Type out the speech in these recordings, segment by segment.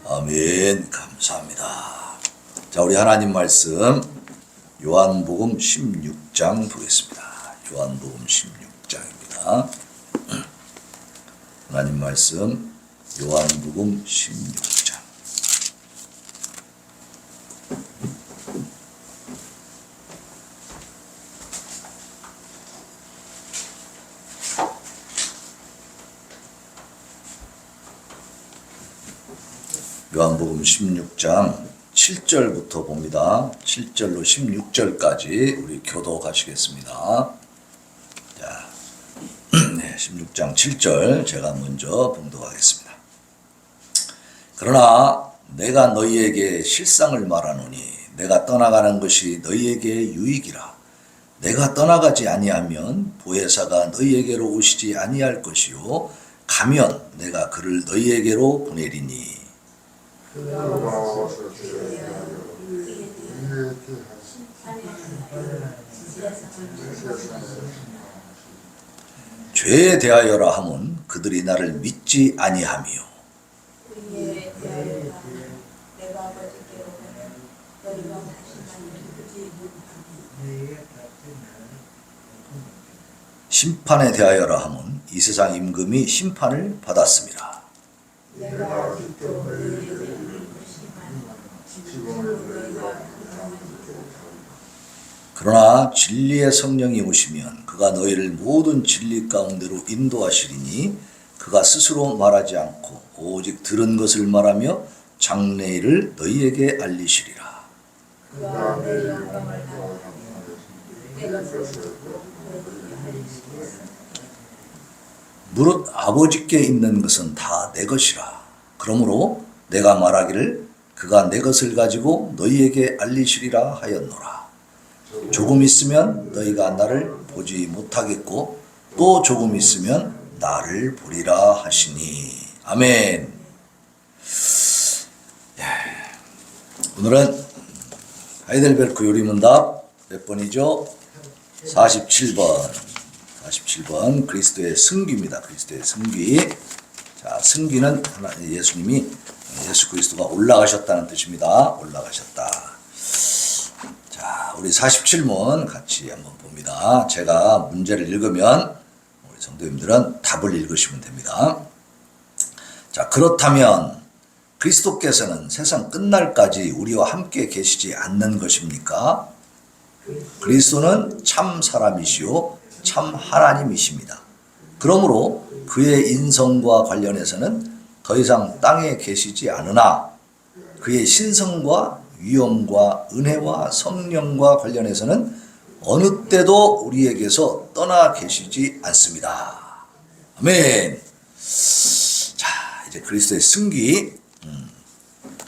아멘. 감사합니다. 자, 우리 하나님 말씀 요한복음 16장 보겠습니다. 요한복음 16장입니다. 하나님 말씀 요한복음 16장. 요한복음 16장 7절부터 봅니다. 7절로 16절까지 우리 교도하시겠습니다. 자, 16장 7절 제가 먼저 봉독하겠습니다. 그러나 내가 너희에게 실상을 말하노니 내가 떠나가는 것이 너희에게 유익이라. 내가 떠나가지 아니하면 보혜사가 너희에게로 오시지 아니할 것이요 가면 내가 그를 너희에게로 보내리니 죄에 대하여라 함은 그들이 나를 믿지 아니하며 심판에 대하여라 함은 이 세상 임금이 심판을 받았습니다. 그러나 진리의 성령이 오시면 그가 너희를 모든 진리 가운데로 인도하시리니 그가 스스로 말하지 않고 오직 들은 것을 말하며 장래일을 너희에게 알리시리라. 무릇 아버지께 있는 것은 다 내 것이라. 그러므로 내가 말하기를 그가 내 것을 가지고 너희에게 알리시리라 하였노라. 조금 있으면 너희가 나를 보지 못하겠고 또 조금 있으면 나를 보리라 하시니. 아멘. 오늘은 하이델베르크 요리문답 몇 번이죠? 47번. 47번 그리스도의 승기입니다. 그리스도의 승기. 자, 승기는 예수님이 예수 그리스도가 올라가셨다는 뜻입니다. 올라가셨다. 자, 우리 47문 같이 한번 봅니다. 제가 문제를 읽으면 우리 성도님들은 답을 읽으시면 됩니다. 자, 그렇다면 그리스도께서는 세상 끝날까지 우리와 함께 계시지 않는 것입니까? 그리스도는 참 사람이시요 참 하나님이십니다. 그러므로 그의 인성과 관련해서는 더 이상 땅에 계시지 않으나 그의 신성과 위엄과 은혜와 성령과 관련해서는 어느 때도 우리에게서 떠나 계시지 않습니다. 아멘. 자, 이제 그리스도의 승기.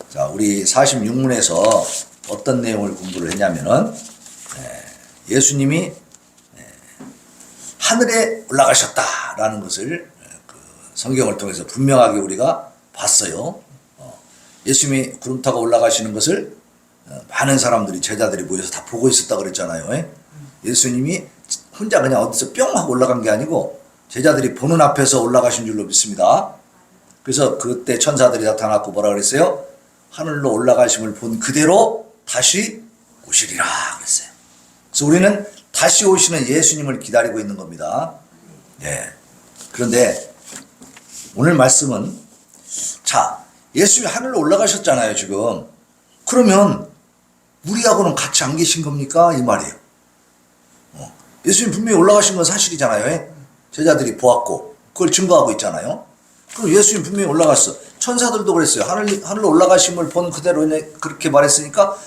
자, 우리 46문에서 어떤 내용을 공부를 했냐면은 예수님이 하늘에 올라가셨다라는 것을 성경을 통해서 분명하게 우리가 봤어요. 예수님이 구름 타고 올라가시는 것을 많은 사람들이 제자들이 모여서 다 보고 있었다 그랬잖아요. 예수님이 혼자 그냥 어디서 뿅 하고 올라간 게 아니고 제자들이 보는 앞에서 올라가신 줄로 믿습니다. 그래서 그때 천사들이 나타났고 뭐라 그랬어요? 하늘로 올라가심을 본 그대로 다시 오시리라 그랬어요. 그래서 우리는 다시 오시는 예수님을 기다리고 있는 겁니다. 네. 그런데 오늘 말씀은 자, 예수님이 하늘로 올라가셨잖아요, 지금. 그러면 우리하고는 같이 안 계신 겁니까? 이 말이에요. 예수님 분명히 올라가신 건 사실이잖아요. 제자들이 보았고 그걸 증거하고 있잖아요. 그럼 예수님 분명히 올라갔어. 천사들도 그랬어요. 하늘로 올라가심을 본 그대로 그렇게 말했으니까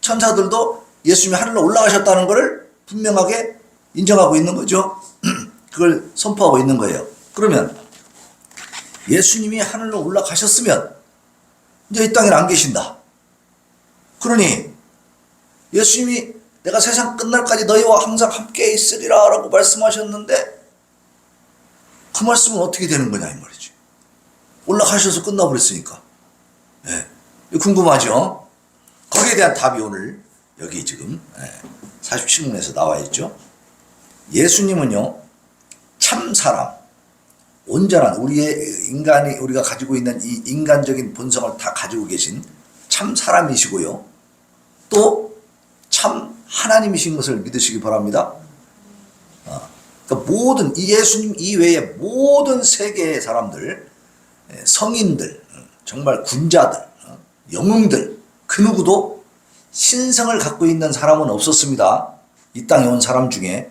천사들도 예수님이 하늘로 올라가셨다는 것을 분명하게 인정하고 있는 거죠. 그걸 선포하고 있는 거예요. 그러면 예수님이 하늘로 올라가셨으면 이제 이 땅에 안 계신다. 그러니 예수님이 내가 세상 끝날까지 너희와 항상 함께 있으리라 라고 말씀하셨는데 그 말씀은 어떻게 되는 거냐 이 말이지. 올라가셔서 끝나버렸으니까. 네. 궁금하죠? 거기에 대한 답이 오늘 여기 지금 47문에서 나와 있죠. 예수님은요 참 사람, 온전한 우리의 인간이 우리가 가지고 있는 이 인간적인 본성을 다 가지고 계신 참 사람이시고요. 또 참 하나님이신 것을 믿으시기 바랍니다. 그러니까 모든 이 예수님 이외의 모든 세계의 사람들, 성인들, 정말 군자들, 영웅들 그 누구도 신성을 갖고 있는 사람은 없었습니다. 이 땅에 온 사람 중에.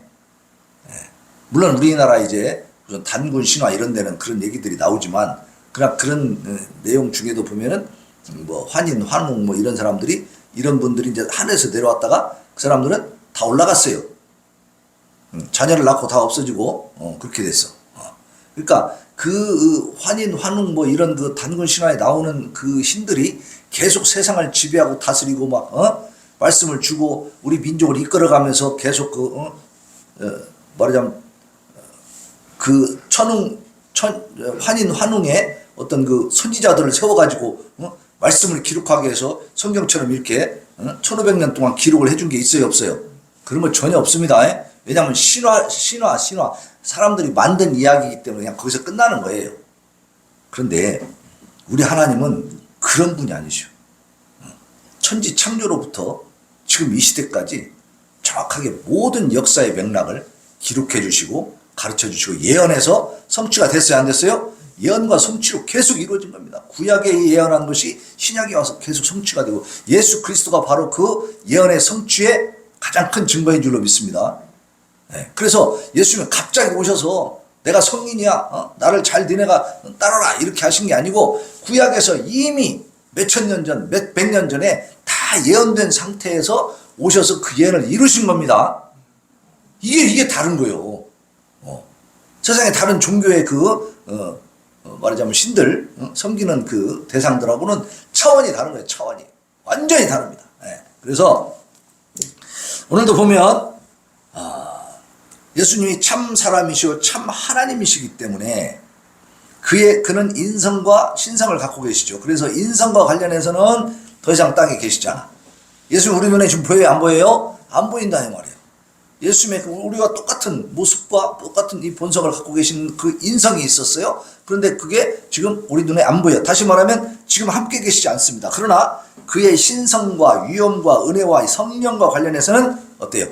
물론 우리나라 이제 무슨 단군 신화 이런 데는 그런 얘기들이 나오지만 그냥 그런 내용 중에도 보면은 뭐 환인, 환웅 뭐 이런 사람들이 이런 분들이 이제 하늘에서 내려왔다가 그 사람들은 다 올라갔어요. 자녀를 낳고 다 없어지고 그렇게 됐어. 그러니까 그 환인, 환웅 뭐 이런 그 단군 신화에 나오는 그 신들이 계속 세상을 지배하고 다스리고 막 말씀을 주고 우리 민족을 이끌어가면서 계속 말하자면 그 환인, 환웅의 어떤 그 선지자들을 세워가지고 말씀을 기록하게 해서 성경처럼 이렇게 1500년 동안 기록을 해준 게 있어요, 없어요? 그런 거 전혀 없습니다. 왜냐하면 신화 사람들이 만든 이야기이기 때문에 그냥 거기서 끝나는 거예요. 그런데 우리 하나님은 그런 분이 아니시오. 천지 창조로부터 지금 이 시대까지 정확하게 모든 역사의 맥락을 기록해 주시고 가르쳐 주시고 예언해서 성취가 됐어요, 안 됐어요? 예언과 성취로 계속 이루어진 겁니다. 구약에 예언한 것이 신약에 와서 계속 성취가 되고 예수 그리스도가 바로 그 예언의 성취의 가장 큰 증거인 줄로 믿습니다. 그래서 예수님은 갑자기 오셔서 내가 성인이야, 나를 잘 니네가 따라라 이렇게 하신 게 아니고 구약에서 이미 몇천 년 전, 몇백 년 전에 다 예언된 상태에서 오셔서 그 예언을 이루신 겁니다. 이게 다른 거예요. 세상에 다른 종교의 말하자면 신들, 섬기는 그 대상들하고는 차원이 다른 거예요. 차원이. 완전히 다릅니다. 그래서 오늘도 보면, 예수님이 참 사람이시고 참 하나님이시기 때문에 그는 인성과 신성을 갖고 계시죠. 그래서 인성과 관련해서는 더 이상 땅에 계시지 않아. 예수님 우리 눈에 지금 보여요? 안 보여요? 안 보인다는 말이에요. 예수님의 우리와 똑같은 모습과 똑같은 이 본성을 갖고 계신 그 인성이 있었어요. 그런데 그게 지금 우리 눈에 안 보여. 다시 말하면 지금 함께 계시지 않습니다. 그러나 그의 신성과 위엄과 은혜와 성령과 관련해서는 어때요?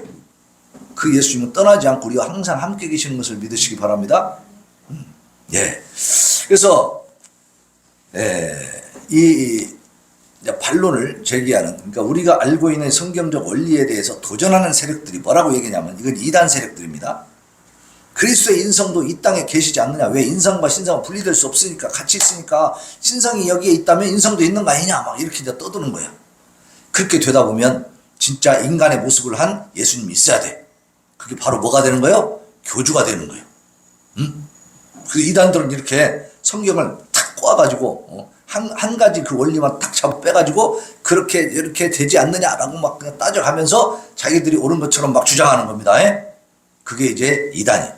그 예수님은 떠나지 않고 우리와 항상 함께 계시는 것을 믿으시기 바랍니다. 그래서 이 반론을 제기하는, 그러니까 우리가 알고 있는 성경적 원리에 대해서 도전하는 세력들이 뭐라고 얘기냐면 이건 이단 세력들입니다. 그리스도의 인성도 이 땅에 계시지 않느냐? 왜 인성과 신성은 분리될 수 없으니까 같이 있으니까 신성이 여기에 있다면 인성도 있는 거 아니냐? 막 이렇게 이제 떠드는 거야. 그렇게 되다 보면 진짜 인간의 모습을 한 예수님이 있어야 돼. 그게 바로 뭐가 되는 거예요? 교주가 되는 거예요. 그 이단들은 이렇게 성경을 탁 꼬아가지고 한 가지 그 원리만 탁 잡아 빼가지고 그렇게 이렇게 되지 않느냐라고 막 그냥 따져가면서 자기들이 옳은 것처럼 막 주장하는 겁니다. 그게 이제 이단이에요.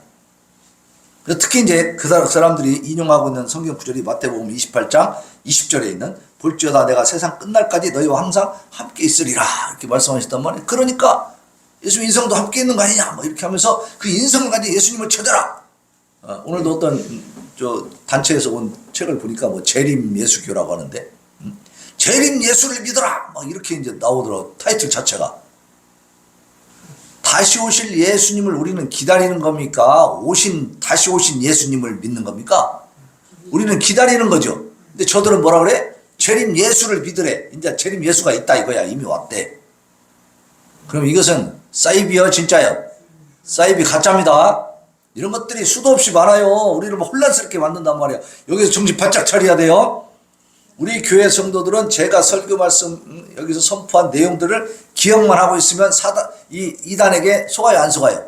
특히 이제 그 사람들이 인용하고 있는 성경 구절이 마태복음 28장 20절에 있는 볼지어다 내가 세상 끝날까지 너희와 항상 함께 있으리라 이렇게 말씀하셨단 말이에요. 그러니까 예수 인성도 함께 있는 거 아니냐 뭐 이렇게 하면서 그 인성을 가진 예수님을 찾아라. 오늘도 어떤 단체에서 온 책을 보니까 뭐 재림 예수교라고 하는데 재림 예수를 믿어라 막 이렇게 이제 나오더라고. 타이틀 자체가 다시 오실 예수님을 우리는 기다리는 겁니까? 다시 오신 예수님을 믿는 겁니까? 우리는 기다리는 거죠. 근데 저들은 뭐라 그래? 재림 예수를 믿으래. 이제 재림 예수가 있다 이거야. 이미 왔대. 그럼 이것은 사이비요 진짜요? 사이비 가짜입니다. 이런 것들이 수도 없이 많아요. 우리를 혼란스럽게 만든단 말이야. 여기서 정신 바짝 차려야 돼요. 우리 교회 성도들은 제가 설교 말씀 여기서 선포한 내용들을 기억만 하고 있으면 이단에게 속아요, 안 속아요?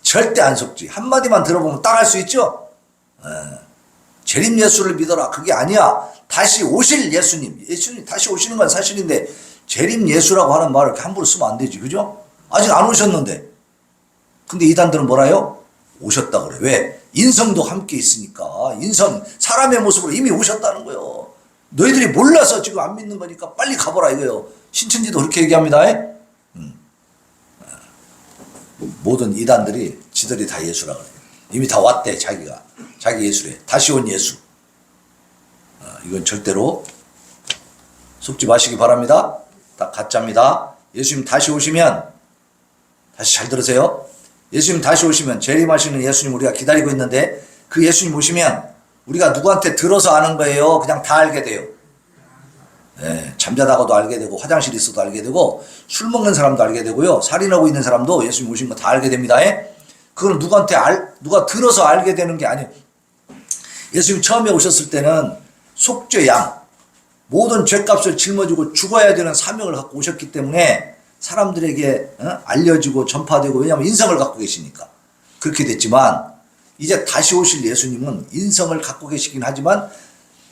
절대 안 속지. 한마디만 들어보면 딱 알 수 있죠? 재림 예수를 믿어라. 그게 아니야. 다시 오실 예수님 다시 오시는 건 사실인데 재림 예수라고 하는 말을 이렇게 함부로 쓰면 안 되지. 그죠? 아직 안 오셨는데. 근데 이단들은 뭐라요? 오셨다 그래. 왜? 인성도 함께 있으니까. 인성, 사람의 모습으로 이미 오셨다는 거예요. 너희들이 몰라서 지금 안 믿는 거니까 빨리 가보라 이거예요. 신천지도 그렇게 얘기합니다. 모든 이단들이 지들이 다 예수라 그래요. 이미 다 왔대. 자기가 자기 예수래. 다시 온 예수. 이건 절대로 속지 마시기 바랍니다. 다 가짜입니다. 예수님 다시 오시면, 다시 잘 들으세요. 예수님 다시 오시면, 재림하시는 예수님 우리가 기다리고 있는데, 그 예수님 오시면 우리가 누구한테 들어서 아는 거예요? 그냥 다 알게 돼요. 네, 잠자다가도 알게 되고, 화장실에 있어도 알게 되고, 술 먹는 사람도 알게 되고요, 살인하고 있는 사람도 예수님 오신 거 다 알게 됩니다. 그건 누가 들어서 알게 되는 게 아니에요. 예수님 처음에 오셨을 때는 속죄양, 모든 죄값을 짊어지고 죽어야 되는 사명을 갖고 오셨기 때문에 사람들에게 알려지고 전파되고, 왜냐하면 인성을 갖고 계시니까 그렇게 됐지만, 이제 다시 오실 예수님은 인성을 갖고 계시긴 하지만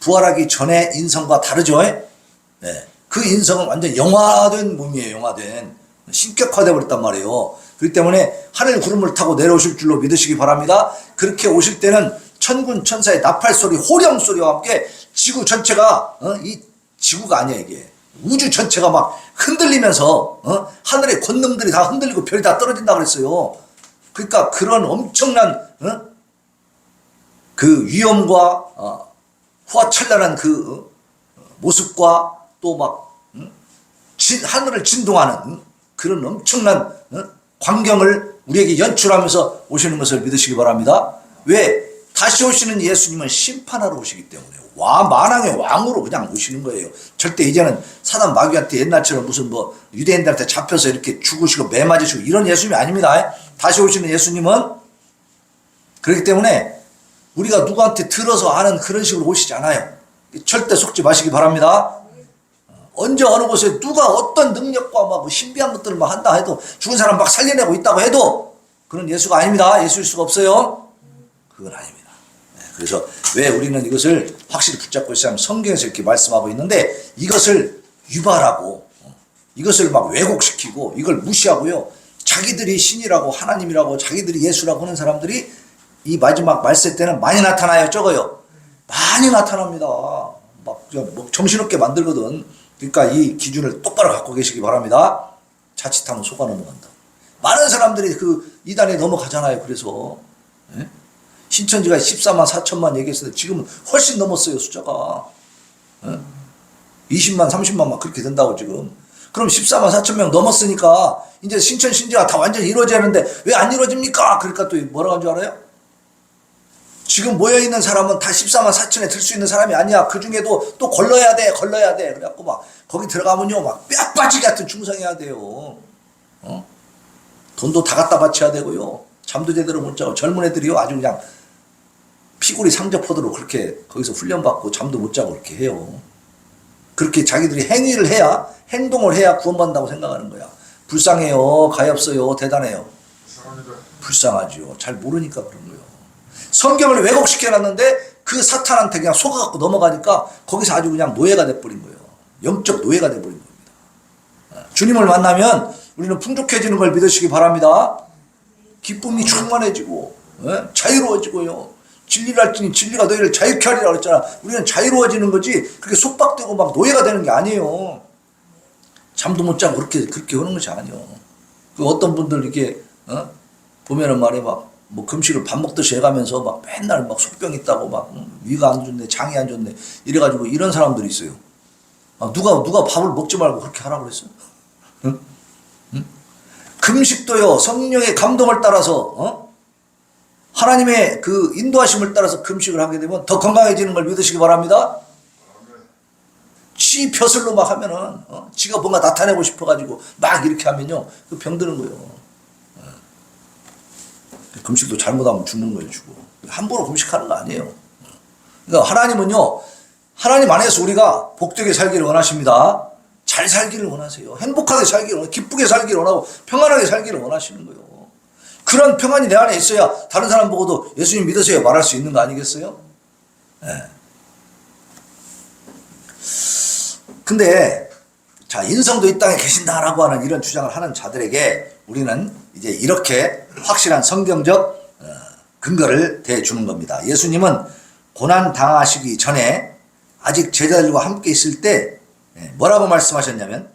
부활하기 전에 인성과 다르죠. 네. 그 인성은 완전 영화된 몸이에요. 영화된, 신격화되어 버렸단 말이에요. 그렇기 때문에 하늘 구름을 타고 내려오실 줄로 믿으시기 바랍니다. 그렇게 오실 때는 천군 천사의 나팔 소리, 호령 소리와 함께 지구 전체가, 이 지구가 아니야, 이게 우주 전체가 막 흔들리면서 하늘의 권능들이 다 흔들리고 별이 다 떨어진다 그랬어요. 그러니까 그런 엄청난 그 위엄과 후화찬란한 그 모습과 또 막 하늘을 진동하는 그런 엄청난 광경을 우리에게 연출하면서 오시는 것을 믿으시기 바랍니다. 왜? 다시 오시는 예수님은 심판하러 오시기 때문에 만왕의 왕으로 그냥 오시는 거예요. 절대 이제는 사단 마귀한테 옛날처럼 무슨 뭐 유대인들한테 잡혀서 이렇게 죽으시고 매 맞으시고 이런 예수님이 아닙니다. 다시 오시는 예수님은, 그렇기 때문에 우리가 누구한테 들어서 아는 그런 식으로 오시지 않아요. 절대 속지 마시기 바랍니다. 언제 어느 곳에 누가 어떤 능력과 막 신비한 것들을 막 한다 해도, 죽은 사람 막 살려내고 있다고 해도 그런 예수가 아닙니다. 예수일 수가 없어요. 그건 아닙니다. 그래서 왜 우리는 이것을 확실히 붙잡고 있어야 하면, 성경에서 이렇게 말씀하고 있는데 이것을 유발하고 이것을 막 왜곡시키고 이걸 무시하고요, 자기들이 신이라고 하나님이라고 자기들이 예수라고 하는 사람들이 이 마지막 말세 때는 많이 나타나요? 적어요? 많이 나타납니다. 막 정신없게 만들거든. 그러니까 이 기준을 똑바로 갖고 계시기 바랍니다. 자칫하면 속아 넘어간다. 많은 사람들이 그 이단에 넘어가잖아요. 그래서 신천지가 14만 4천만 얘기했는데 지금은 훨씬 넘었어요. 숫자가 20만 30만 막 그렇게 된다고 지금. 그럼 14만 4천 명 넘었으니까 이제 신천 신지가 다 완전히 이루어지는데 왜 안 이루어집니까? 그러니까 또 뭐라고 한 줄 알아요? 지금 모여있는 사람은 다 14만 4천에 들 수 있는 사람이 아니야. 그 중에도 또 걸러야 돼. 그래갖고 막 거기 들어가면요 막 뼈 빠지게 하여튼 충성해야 돼요. 돈도 다 갖다 바쳐야 되고요. 잠도 제대로 못 자고, 젊은 애들이요 아주 그냥 피골이 상접하도록 그렇게 거기서 훈련받고 잠도 못 자고 그렇게 해요. 그렇게 자기들이 행위를 해야, 행동을 해야 구원받는다고 생각하는 거야. 불쌍해요. 가엾어요. 대단해요. 불쌍하죠. 잘 모르니까 그런 거예요. 성경을 왜곡시켜놨는데 그 사탄한테 그냥 속아갖고 넘어가니까 거기서 아주 그냥 노예가 돼버린 거예요. 영적 노예가 돼버린 겁니다. 주님을 만나면 우리는 풍족해지는 걸 믿으시기 바랍니다. 기쁨이 충만해지고 자유로워지고요. 진리를 알지니 진리가 너희를 자유케 하리라 그랬잖아. 우리는 자유로워지는 거지 그렇게 속박되고 막 노예가 되는 게 아니에요. 잠도 못 자고 그렇게 하는 것이 아니에요. 그 어떤 분들 이렇게 보면은 말이야 막 뭐 금식을 밥 먹듯이 해가면서 막 맨날 막 속병 있다고 막 위가 안 좋네, 장이 안 좋네 이래가지고 이런 사람들이 있어요. 누가 밥을 먹지 말고 그렇게 하라고 그랬어요? 응? 금식도요 성령의 감동을 따라서 하나님의 그 인도하심을 따라서 금식을 하게 되면 더 건강해지는 걸 믿으시기 바랍니다. 지 벼슬로 막 하면은 지가 뭔가 나타내고 싶어가지고 막 이렇게 하면요 그 병드는 거예요. 금식도 잘못하면 죽는 거예요. 죽어. 함부로 금식하는 거 아니에요. 그러니까 하나님은요 하나님 안에서 우리가 복되게 살기를 원하십니다. 잘 살기를 원하세요. 행복하게 살기를 원하고 기쁘게 살기를 원하고 평안하게 살기를 원하시는 거예요. 그런 평안이 내 안에 있어야 다른 사람 보고도 예수님 믿으세요 말할 수 있는 거 아니겠어요? 네. 근데 자 인성도 이 땅에 계신다라고 하는 이런 주장을 하는 자들에게 우리는 이제 이렇게 확실한 성경적 근거를 대주는 겁니다. 예수님은 고난 당하시기 전에 아직 제자들과 함께 있을 때 뭐라고 말씀하셨냐면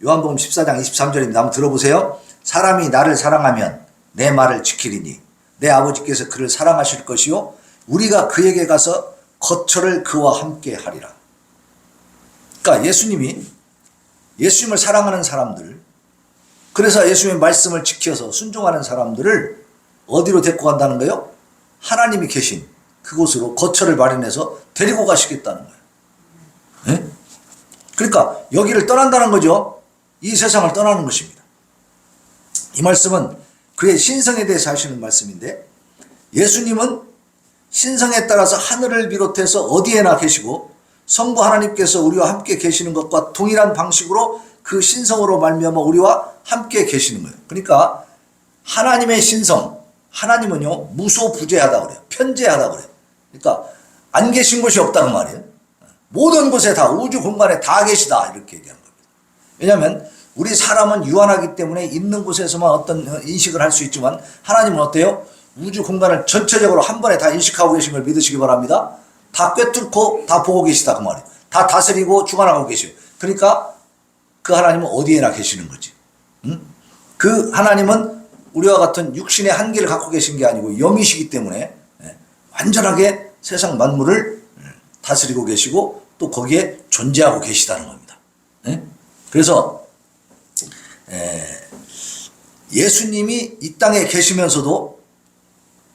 요한복음 14장 23절입니다. 한번 들어보세요. 사람이 나를 사랑하면 내 말을 지키리니 내 아버지께서 그를 사랑하실 것이요 우리가 그에게 가서 거처를 그와 함께 하리라. 그러니까 예수님을 사랑하는 사람들, 그래서 예수님의 말씀을 지켜서 순종하는 사람들을 어디로 데리고 간다는 거예요? 하나님이 계신 그곳으로 거처를 마련해서 데리고 가시겠다는 거예요. 네? 그러니까 여기를 떠난다는 거죠. 이 세상을 떠나는 것입니다. 이 말씀은 그의 신성에 대해서 하시는 말씀인데, 예수님은 신성에 따라서 하늘을 비롯해서 어디에나 계시고 성부 하나님께서 우리와 함께 계시는 것과 동일한 방식으로 그 신성으로 말미암아 우리와 함께 계시는 거예요. 그러니까 하나님의 신성, 하나님은요 무소부재하다 그래요. 편재하다 그래요. 그러니까 안 계신 곳이 없다는 말이에요. 모든 곳에 다, 우주 공간에 다 계시다, 이렇게 얘기하는 겁니다. 왜냐하면 우리 사람은 유한하기 때문에 있는 곳에서만 어떤 인식을 할 수 있지만, 하나님은 어때요? 우주 공간을 전체적으로 한 번에 다 인식하고 계신 걸 믿으시기 바랍니다. 다 꿰뚫고 다 보고 계시다, 그 말이에요. 다 다스리고 주관하고 계셔요. 그러니까 그 하나님은 어디에나 계시는 거지. 그 하나님은 우리와 같은 육신의 한계를 갖고 계신 게 아니고 영이시기 때문에 완전하게 세상 만물을 다스리고 계시고 또 거기에 존재하고 계시다는 겁니다. 그래서 예수님이 이 땅에 계시면서도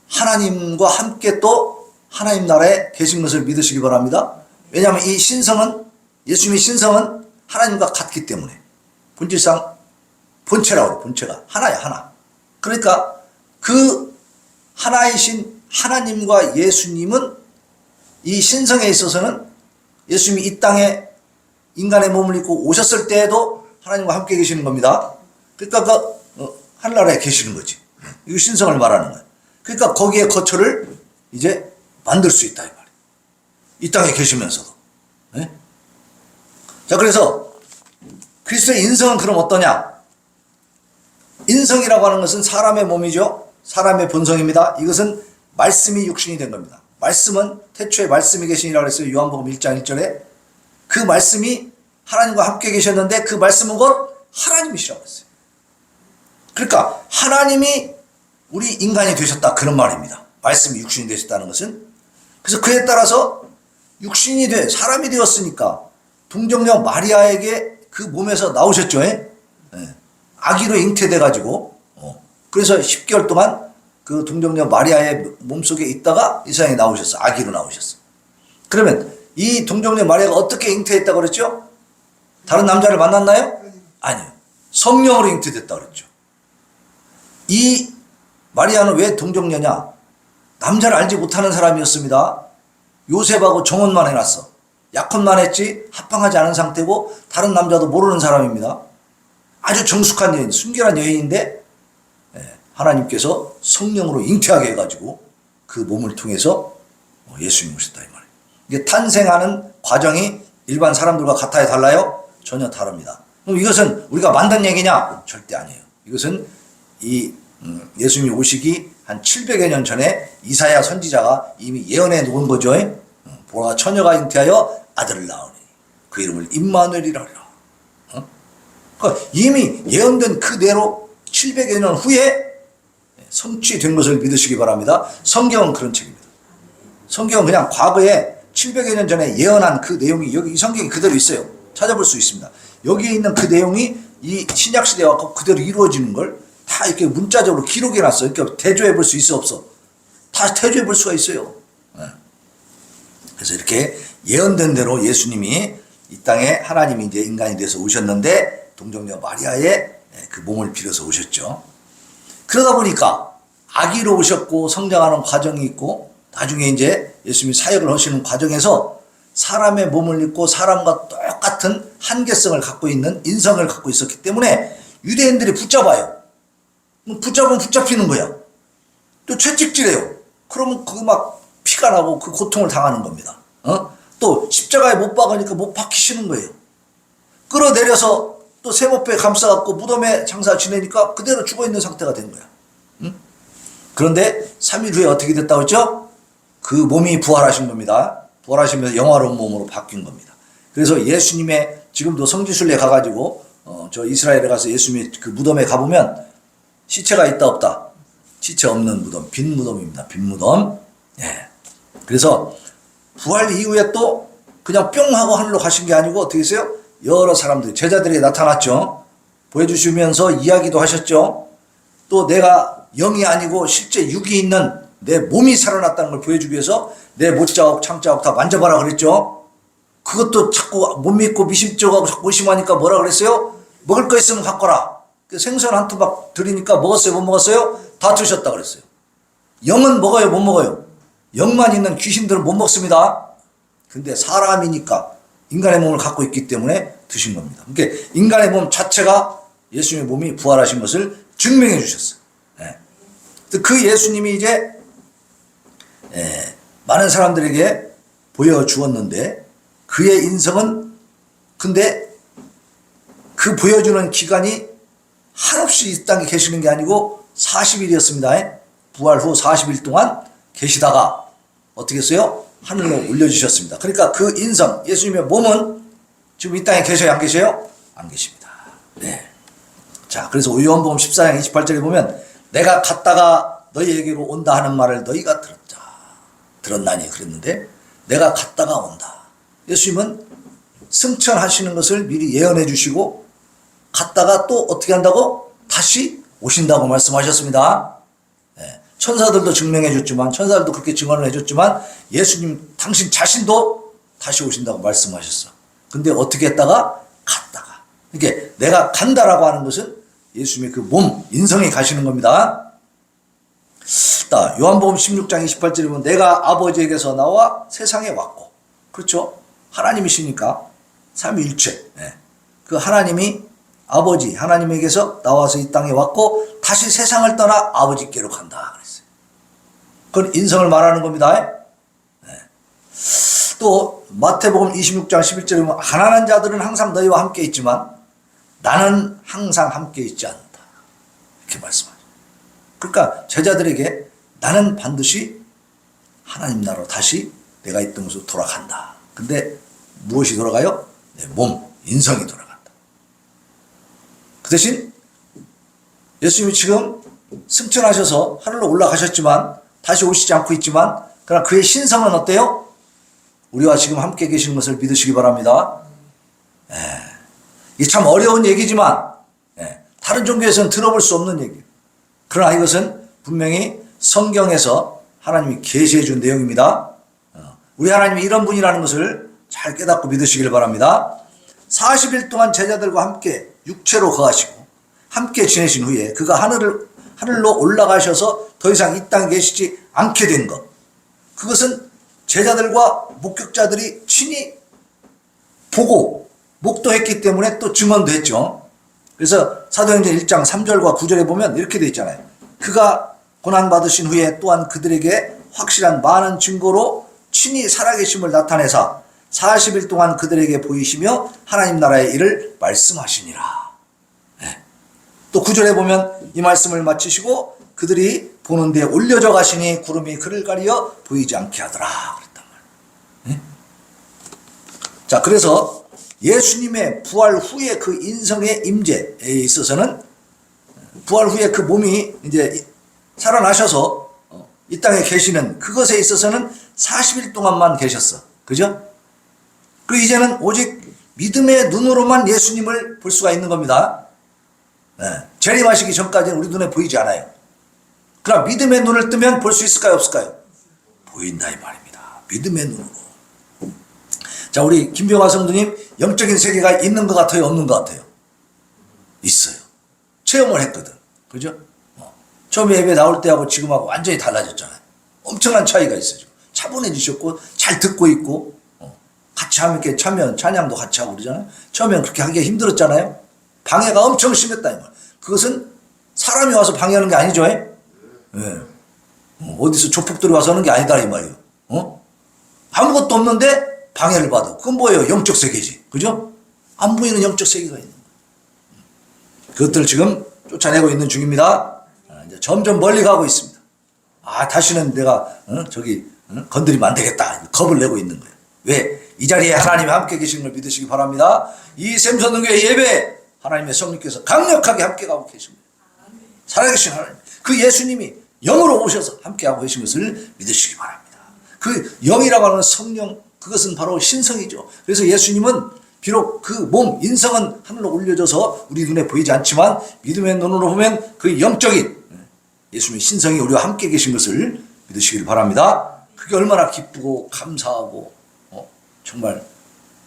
하나님과 함께 또 하나님 나라에 계신 것을 믿으시기 바랍니다. 왜냐하면 이 신성은, 예수님의 신성은 하나님과 같기 때문에, 본질상 본체라고 해요. 본체가 하나야, 하나. 그러니까 그 하나이신 하나님과 예수님은 이 신성에 있어서는, 예수님이 이 땅에 인간의 몸을 입고 오셨을 때에도 하나님과 함께 계시는 겁니다. 그러니까 그 하늘나라에 계시는 거지. 이 신성을 말하는 거예요. 그러니까 거기에 거처를 이제 만들 수 있다, 이 말이에요. 이 땅에 계시면서도. 네? 자, 그래서 그리스도의 인성은 그럼 어떠냐? 인성이라고 하는 것은 사람의 몸이죠. 사람의 본성입니다. 이것은 말씀이 육신이 된 겁니다. 말씀은 태초에 말씀이 계시니라고 했어요. 요한복음 1장 1절에. 그 말씀이 하나님과 함께 계셨는데 그 말씀은 곧 하나님이시라고 했어요. 그러니까 하나님이 우리 인간이 되셨다, 그런 말입니다. 말씀이 육신이 되셨다는 것은. 그래서 그에 따라서 육신이 사람이 되었으니까 동정녀 마리아에게 그 몸에서 나오셨죠. 아기로 잉태돼 가지고 그래서 10개월 동안 그 동정녀 마리아의 몸속에 있다가 이 세상에 나오셨어. 아기로 나오셨어. 그러면 이 동정녀 마리아가 어떻게 잉태했다고 그랬죠? 다른 남자를 만났나요? 아니요. 성령으로 잉태됐다 그랬죠. 이 마리아는 왜 동정녀냐? 남자를 알지 못하는 사람이었습니다. 요셉하고 정혼만 해놨어. 약혼만 했지 합방하지 않은 상태고 다른 남자도 모르는 사람입니다. 아주 정숙한 여인, 순결한 여인인데 하나님께서 성령으로 잉태하게 해가지고 그 몸을 통해서 예수님이 오셨다, 이 말이에요. 이게 탄생하는 과정이 일반 사람들과 같아요, 달라요? 전혀 다릅니다. 그럼 이것은 우리가 만든 얘기냐? 절대 아니에요. 이것은 이 예수님이 오시기 한 700여 년 전에 이사야 선지자가 이미 예언해 놓은 거죠. 보라, 처녀가 잉태하여 아들을 낳으니 그 이름을 임마누엘이라 하리라. 그러니까 이미 예언된 그대로 700여 년 후에 성취된 것을 믿으시기 바랍니다. 성경은 그런 책입니다. 성경은 그냥 과거에 700여 년 전에 예언한 그 내용이 여기 이 성경이 그대로 있어요. 찾아볼 수 있습니다. 여기에 있는 그 내용이 이 신약시대에 와서 그대로 이루어지는 걸 다 이렇게 문자적으로 기록해 놨어요. 그러니까 대조해 볼 수 있어, 없어? 다 대조해 볼 수가 있어요. 그래서 이렇게 예언된 대로 예수님이 이 땅에 하나님이 이제 인간이 돼서 오셨는데 동정녀 마리아의 그 몸을 빌어서 오셨죠. 그러다 보니까 아기로 오셨고 성장하는 과정이 있고 나중에 이제 예수님이 사역을 하시는 과정에서 사람의 몸을 입고 사람과 똑같은 한계성을 갖고 있는 인성을 갖고 있었기 때문에 유대인들이 붙잡아요. 붙잡으면 붙잡히는 거야. 또 채찍질해요. 그러면 그 막 피가 나고 그 고통을 당하는 겁니다. 또 십자가에 못 박으니까 못 박히시는 거예요. 끌어내려서 또 세모표에 감싸갖고 무덤에 장사 지내니까 그대로 죽어있는 상태가 된 거야. 그런데 3일 후에 어떻게 됐다고 했죠? 그 몸이 부활하신 겁니다. 부활하시면서 영화로운 몸으로 바뀐 겁니다. 그래서 예수님의 지금도 성지순례 가가지고 저 이스라엘에 가서 예수님의 그 무덤에 가보면 시체가 있다 없다? 시체 없는 무덤, 빈 무덤입니다. 빈 무덤. 예. 그래서 부활 이후에 또 그냥 뿅 하고 하늘로 가신 게 아니고 어떻게 했어요? 여러 사람들이 제자들에게 나타났죠. 보여주시면서 이야기도 하셨죠. 또 내가 영이 아니고 실제 육이 있는 내 몸이 살아났다는 걸 보여주기 위해서 내 못자국 창자국 다 만져봐라 그랬죠. 그것도 자꾸 못 믿고 미심쩍어하고 자꾸 의심하니까 뭐라 그랬어요? 먹을 거 있으면 갖고 라. 생선 한 토막 드리니까 먹었어요 못 먹었어요? 다 드셨다 그랬어요. 영은 먹어요 못 먹어요? 영만 있는 귀신들은 못 먹습니다. 근데 사람이니까 인간의 몸을 갖고 있기 때문에 드신 겁니다. 그러니까 인간의 몸 자체가 예수님의 몸이 부활하신 것을 증명해 주셨어요. 그 예수님이 이제 많은 사람들에게 보여주었는데 그의 인성은 근데 그 보여주는 기간이 한없이 이 땅에 계시는 게 아니고 40일이었습니다. 부활 후 40일 동안 계시다가 어떻게 했어요? 하늘로 올려주셨습니다. 그러니까 그 인성, 예수님의 몸은 지금 이 땅에 계셔요? 안 계셔요? 안 계십니다. 네. 자, 그래서 요한복음 14장 28절에 보면 내가 갔다가 너희에게로 온다 하는 말을 너희가 들었나니 그랬는데 내가 갔다가 온다. 예수님은 승천하시는 것을 미리 예언해 주시고 갔다가 또 어떻게 한다고? 다시 오신다고 말씀하셨습니다. 네. 천사들도 증명해 줬지만 천사들도 그렇게 증언을 해줬지만 예수님 당신 자신도 다시 오신다고 말씀하셨어. 근데 어떻게 했다가? 갔다가. 이게 내가 간다라고 하는 것은 예수님의 그 몸, 인성이 가시는 겁니다. 요한복음 16장 28절에 보면 내가 아버지에게서 나와 세상에 왔고 그렇죠? 하나님이시니까 삼위일체. 그 하나님이 아버지 하나님에게서 나와서 이 땅에 왔고 다시 세상을 떠나 아버지께로 간다 그랬어요. 그건 인성을 말하는 겁니다. 또 마태복음 26장 11절에 보면 가난한 자들은 항상 너희와 함께 있지만 나는 항상 함께 있지 않는다. 이렇게 말씀하죠. 그러니까 제자들에게 나는 반드시 하나님 나라로 다시 내가 있던 곳으로 돌아간다. 근데 무엇이 돌아가요? 내 몸, 인성이 돌아간다. 그 대신 예수님이 지금 승천하셔서 하늘로 올라가셨지만 다시 오시지 않고 있지만 그러나 그의 신성은 어때요? 우리와 지금 함께 계시는 것을 믿으시기 바랍니다. 이게 참 어려운 얘기지만 다른 종교에서는 들어볼 수 없는 얘기예요. 그러나 이것은 분명히 성경에서 하나님이 계시해 준 내용입니다. 우리 하나님이 이런 분이라는 것을 잘 깨닫고 믿으시길 바랍니다. 40일 동안 제자들과 함께 육체로 거하시고 함께 지내신 후에 그가 하늘로 올라가셔서 더 이상 이 땅에 계시지 않게 된 것. 그것은 제자들과 목격자들이 친히 보고 목도했기 때문에 또 증언도 했죠. 그래서 사도행전 1장 3절과 9절에 보면 이렇게 되어 있잖아요. 그가 고난받으신 후에 또한 그들에게 확실한 많은 증거로 친히 살아계심을 나타내사 40일 동안 그들에게 보이시며 하나님 나라의 일을 말씀하시니라. 또 9절에 보면 이 말씀을 마치시고 그들이 보는 데 올려져 가시니 구름이 그를 가리어 보이지 않게 하더라. 그랬단 말이에요. 자, 그래서 예수님의 부활 후에 그 인성의 임재에 있어서는 부활 후에 그 몸이 이제 살아나셔서 이 땅에 계시는 그것에 있어서는 40일 동안만 계셨어. 그죠? 그 이제는 오직 믿음의 눈으로만 예수님을 볼 수가 있는 겁니다. 재림하시기 전까지는 우리 눈에 보이지 않아요. 그럼 믿음의 눈을 뜨면 볼 수 있을까요? 없을까요? 보인다 이 말입니다. 믿음의 눈으로. 자, 우리 김병화 성도님 영적인 세계가 있는 것 같아요? 없는 것 같아요? 있어요. 체험을 했거든. 그죠? 처음에 예배 나올 때하고 지금하고 완전히 달라졌잖아요. 엄청난 차이가 있어요. 차분해지셨고 잘 듣고 있고 같이 함께 찬양도 같이 하고 그러잖아요. 처음엔 그렇게 하기가 힘들었잖아요. 방해가 엄청 심했다 이 말. 그것은 사람이 와서 방해하는 게 아니죠. 어디서 조폭들이 와서 하는 게 아니다 이 말이에요. 아무것도 없는데 방해를 받아. 그건 뭐예요? 영적 세계지. 그죠? 안 보이는 영적 세계가 있는 거예요. 그것들을 지금 쫓아내고 있는 중입니다. 이제 점점 멀리 가고 있습니다. 다시는 내가 건드리면 안 되겠다. 겁을 내고 있는 거예요. 왜? 이 자리에 하나님이 함께 계시는 걸 믿으시기 바랍니다. 이 샘선동교회 예배 하나님의 성령께서 강력하게 함께 가고 계신 거예요. 살아계신 하나님. 그 예수님이 영으로 오셔서 함께하고 계신 것을 믿으시기 바랍니다. 그 영이라고 하는 성령, 그것은 바로 신성이죠. 그래서 예수님은 비록 그 몸, 인성은 하늘로 올려져서 우리 눈에 보이지 않지만 믿음의 눈으로 보면 그 영적인 예수님의 신성이 우리와 함께 계신 것을 믿으시길 바랍니다. 그게 얼마나 기쁘고 감사하고 정말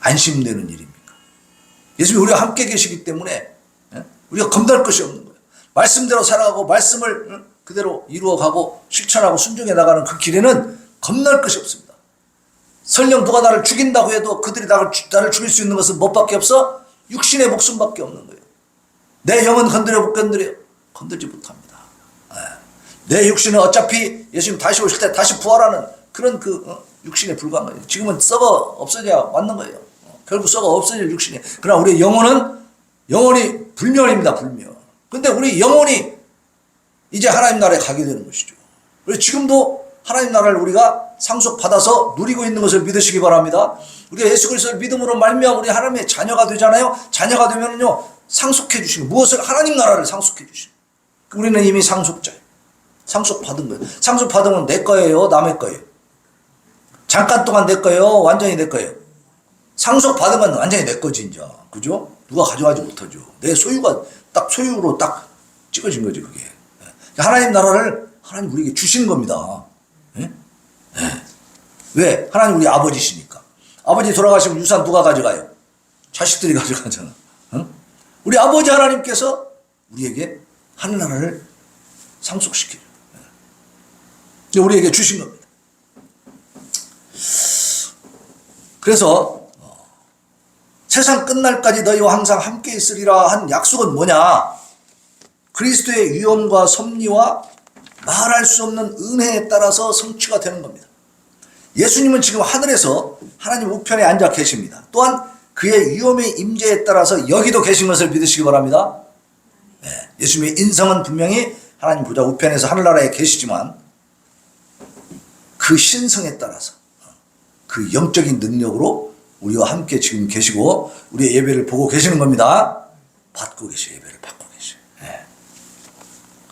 안심되는 일입니까? 예수님이 우리와 함께 계시기 때문에 우리가 겁날 것이 없는 거예요. 말씀대로 살아가고 말씀을 그대로 이루어가고 실천하고 순종해 나가는 그 길에는 겁날 것이 없습니다. 설령 누가 나를 죽인다고 해도 그들이 나를 죽일 수 있는 것은 뭐밖에 없어? 육신의 목숨밖에 없는 거예요. 내 영은 건들지 못합니다. 내 육신은 어차피 예수님 다시 오실 때 다시 부활하는 그런 육신에 불과한 거예요. 지금은 썩어 없어져야 맞는 거예요. 결국 썩어 없어질 육신이. 그러나 우리의 영혼은 영원히 불멸입니다. 불멸. 근데 우리 영혼이 이제 하나님 나라에 가게 되는 것이죠. 그래서 지금도 하나님 나라를 우리가 상속받아서 누리고 있는 것을 믿으시기 바랍니다. 우리가 예수 그리스도를 믿음으로 말미암아 우리 하나님의 자녀가 되잖아요. 자녀가 되면은요 상속해 주시는 무엇을 하나님 나라를 상속해 주시는. 우리는 이미 상속자예요. 상속받은 거예요. 상속받으면 내 거예요, 남의 거예요. 잠깐 동안 내 거예요, 완전히 내 거예요. 상속받은 건 완전히 내 거지 이제. 그죠? 누가 가져가지 못하죠. 내 소유가 딱 소유로 딱 찍어진 거지 그게. 하나님 나라를 하나님 우리에게 주신 겁니다. 왜? 하나님 우리 아버지시니까. 아버지 돌아가시면 유산 누가 가져가요? 자식들이 가져가잖아. 우리 아버지 하나님께서 우리에게 하늘나라를 상속시켜요. 우리에게 주신 겁니다. 그래서 세상 끝날까지 너희와 항상 함께 있으리라 한 약속은 뭐냐? 그리스도의 위엄과 섭리와 말할 수 없는 은혜에 따라서 성취가 되는 겁니다. 예수님은 지금 하늘에서 하나님 우편에 앉아 계십니다. 또한 그의 위엄의 임재에 따라서 여기도 계신 것을 믿으시기 바랍니다. 예수님의 인성은 분명히 하나님 보좌 우편에서 하늘나라에 계시지만 그 신성에 따라서 그 영적인 능력으로 우리와 함께 지금 계시고 우리의 예배를 보고 계시는 겁니다. 받고 계셔요. 예배를 받고 계셔요.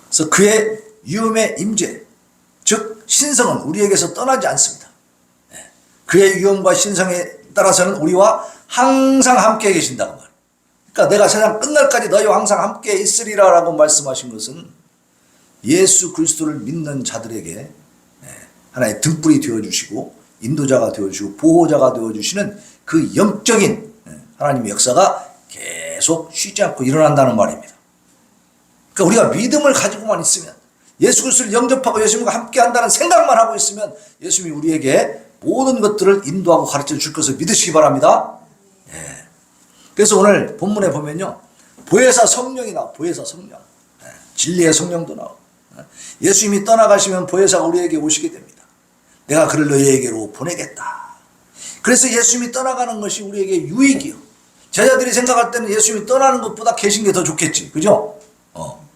그래서 그의 위엄의 임재, 즉 신성은 우리에게서 떠나지 않습니다. 그의 위엄과 신성에 따라서는 우리와 항상 함께 계신다고 말해요. 그러니까 내가 세상 끝날까지 너희와 항상 함께 있으리라 라고 말씀하신 것은 예수 그리스도를 믿는 자들에게 하나의 등불이 되어주시고 인도자가 되어주시고 보호자가 되어주시는 그 영적인 하나님의 역사가 계속 쉬지 않고 일어난다는 말입니다. 그러니까 우리가 믿음을 가지고만 있으면 예수 그리스도를 영접하고 예수님과 함께 한다는 생각만 하고 있으면 예수님이 우리에게 모든 것들을 인도하고 가르쳐 줄 것을 믿으시기 바랍니다. 그래서 오늘 본문에 보면요. 보혜사 성령이 나와. 보혜사 성령. 진리의 성령도 나와. 예수님이 떠나가시면 보혜사가 우리에게 오시게 됩니다. 내가 그를 너희에게로 보내겠다. 그래서 예수님이 떠나가는 것이 우리에게 유익이요. 제자들이 생각할 때는 예수님이 떠나는 것보다 계신 게 더 좋겠지. 그죠?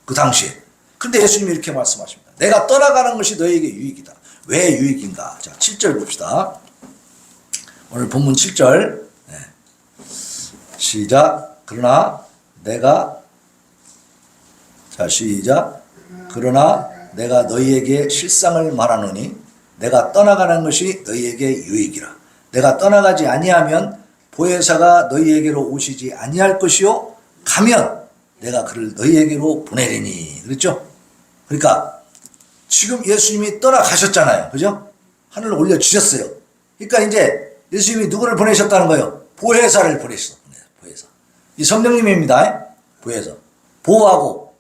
그 당시에. 근데 예수님이 이렇게 말씀하십니다. 내가 떠나가는 것이 너희에게 유익이다. 왜 유익인가? 자, 7절 봅시다. 오늘 본문 7절. 시작. 그러나 내가 너희에게 실상을 말하노니 내가 떠나가는 것이 너희에게 유익이라. 내가 떠나가지 아니하면 보혜사가 너희에게로 오시지 아니할 것이요 가면 내가 그를 너희에게로 보내리니. 그렇죠? 그러니까 지금 예수님이 떠나가셨잖아요. 그죠? 하늘로 올려주셨어요. 그러니까 이제 예수님이 누구를 보내셨다는 거예요? 보혜사를 보냈어. 보혜사. 이 성령님입니다. 보혜사. 보호하고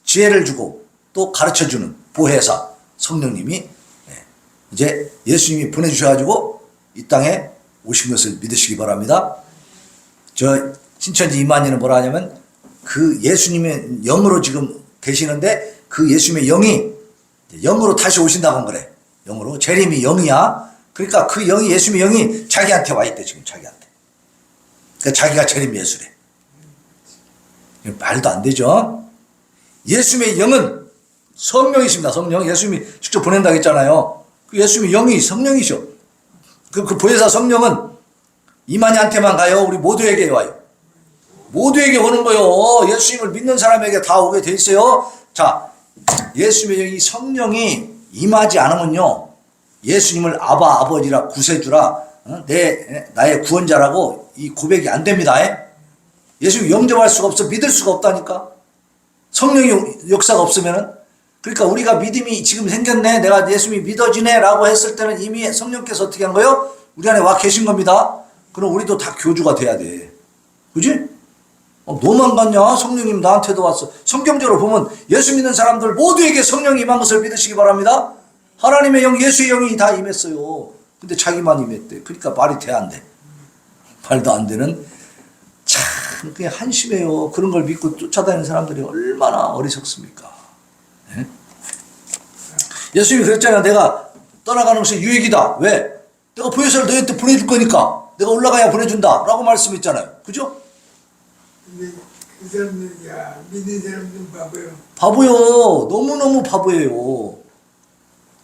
지혜를 주고 또 가르쳐주는 보혜사 성령님이 이제 예수님이 보내주셔가지고 이 땅에 오신 것을 믿으시기 바랍니다. 저 신천지 이만희는 뭐라 하냐면 그 예수님의 영으로 지금 계시는데 그 예수님의 영이 영으로 다시 오신다고 한 거래. 영으로. 재림이 영이야. 그러니까 그 영이 예수님의 영이 자기한테 와 있대 지금 자기한테. 그러니까 자기가 재림 예수래. 말도 안 되죠. 예수님의 영은 성령이십니다. 성령. 예수님이 직접 보낸다고 했잖아요. 그 예수님의 영이 성령이셔. 그 보혜사 성령은 이만희한테만 가요? 우리 모두에게 와요? 모두에게 오는 거요. 예수님을 믿는 사람에게 다 오게 돼 있어요. 자, 예수님의 영이 성령이 임하지 않으면요. 예수님을 아바 아버지라 구세주라 나의 구원자라고 이 고백이 안 됩니다. 예수님 영접할 수가 없어. 믿을 수가 없다니까. 성령의 역사가 없으면은. 그러니까 우리가 믿음이 지금 생겼네, 내가 예수님이 믿어지네 라고 했을 때는 이미 성령께서 어떻게 한 거예요? 우리 안에 와 계신 겁니다. 그럼 우리도 다 교주가 돼야 돼. 그지? 너만 갔냐? 성령님 나한테도 왔어. 성경적으로 보면 예수 믿는 사람들 모두에게 성령이 임한 것을 믿으시기 바랍니다. 하나님의 영, 예수의 영이 다 임했어요. 근데 자기만 임했대. 그러니까 말이 돼, 안 돼? 말도 안 되는, 참 그냥 한심해요. 그런 걸 믿고 쫓아다니는 사람들이 얼마나 어리석습니까? 네? 예수님이 그랬잖아요. 내가 떠나가는 것이 유익이다. 왜? 내가 보혜사를 너희한테 보내줄 거니까. 내가 올라가야 보내준다 라고 말씀했잖아요. 그죠? 근데 그 사람들이 믿는 사람들은 바보요. 바보요. 너무너무 바보예요.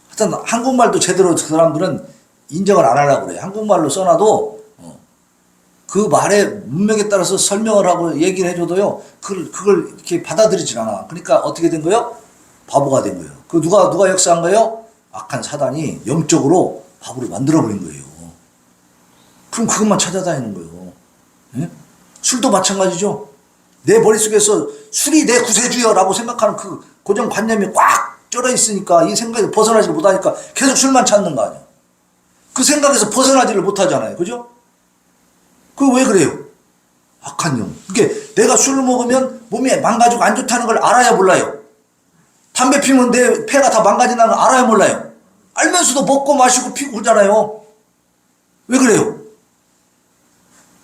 하여튼 한국말도 제대로 그 사람들은 인정을 안 하려고 그래. 한국말로 써놔도 그 말의 문맥에 따라서 설명을 하고 얘기를 해줘도요, 그걸 이렇게 받아들이질 않아. 그러니까 어떻게 된 거예요? 바보가 된 거예요. 그 누가 역사한 거예요? 악한 사단이 영적으로 바보를 만들어버린 거예요. 그럼 그것만 찾아다니는 거예요. 예? 술도 마찬가지죠. 내 머릿속에서 술이 내 구세주여라고 생각하는 그 고정관념이 꽉 쩔어 있으니까 이 생각에서 벗어나지를 못하니까 계속 술만 찾는 거 아니야. 그 생각에서 벗어나지를 못하잖아요. 그죠? 그 왜 그래요? 악한 영. 그게 내가 술을 먹으면 몸이 망가지고 안 좋다는 걸 알아야 몰라요. 담배 피우면 내 폐가 다 망가진다는 걸 알아야 몰라요. 알면서도 먹고 마시고 피고 그러잖아요. 왜 그래요?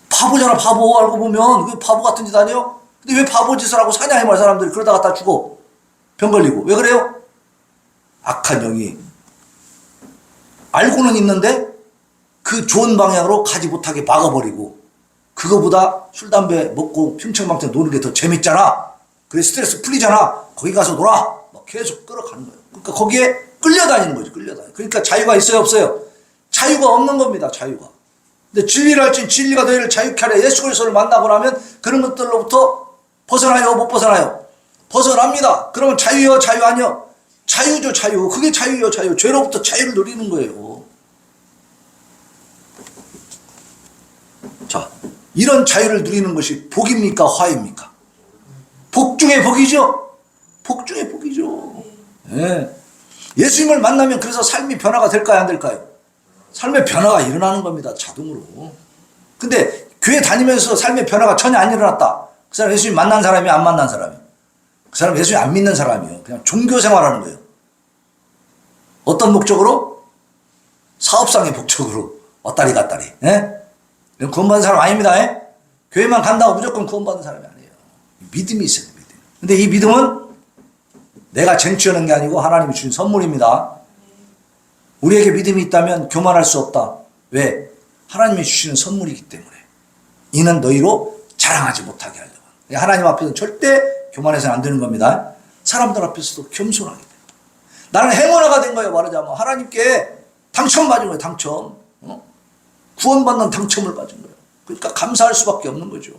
바보잖아, 바보. 알고 보면 왜 바보 같은 짓 아니에요? 근데 왜 바보 짓을 하고 사냐 이 말. 사람들이 그러다가 다 죽어. 병 걸리고. 왜 그래요? 악한 영이 알고는 있는데 그 좋은 방향으로 가지 못하게 막아버리고, 그거보다 술 담배 먹고 평창방창 노는 게 더 재밌잖아. 그래 스트레스 풀리잖아. 거기 가서 놀아. 막 계속 끌어가는 거예요. 그러니까 거기에 끌려다니는 거죠. 끌려다니는. 그러니까 자유가 있어요, 없어요? 자유가 없는 겁니다. 자유가. 근데 진리를 할진 진리가 너희를 자유케 하려. 예수 그리스도를 만나고 나면 그런 것들로부터 벗어나요, 못 벗어나요? 벗어납니다. 그러면 자유요, 자유 아니요? 자유죠, 자유. 그게 자유요, 자유. 죄로부터 자유를 누리는 거예요. 자, 이런 자유를 누리는 것이 복입니까, 화입니까? 복 중에 복이죠. 복 중에 복이죠. 예. 예수님을 만나면 그래서 삶이 변화가 될까요, 안 될까요? 삶의 변화가 일어나는 겁니다, 자동으로. 근데 교회 다니면서 삶의 변화가 전혀 안 일어났다. 그 사람 예수님 만난 사람이 안 만난 사람이. 그 사람 예수님 안 믿는 사람이에요. 그냥 종교 생활하는 거예요. 어떤 목적으로? 사업상의 목적으로. 왔다리 갔다리. 예? 구원받은 사람 아닙니다. 예? 교회만 간다고 무조건 구원받은 사람이 아니에요. 믿음이 있어야 돼요. 믿음. 근데 이 믿음은 내가 쟁취하는 게 아니고 하나님이 주신 선물입니다. 우리에게 믿음이 있다면 교만할 수 없다. 왜? 하나님이 주시는 선물이기 때문에. 이는 너희로 자랑하지 못하게 하려고. 하나님 앞에서는 절대 교만해서는 안 되는 겁니다. 사람들 앞에서도 겸손하게 돼요. 나는 행운아가 된 거예요. 말하자면 하나님께 당첨 맞은 거예요. 당첨. 구원받는 당첨을 받은 거예요. 그러니까 감사할 수밖에 없는 거죠.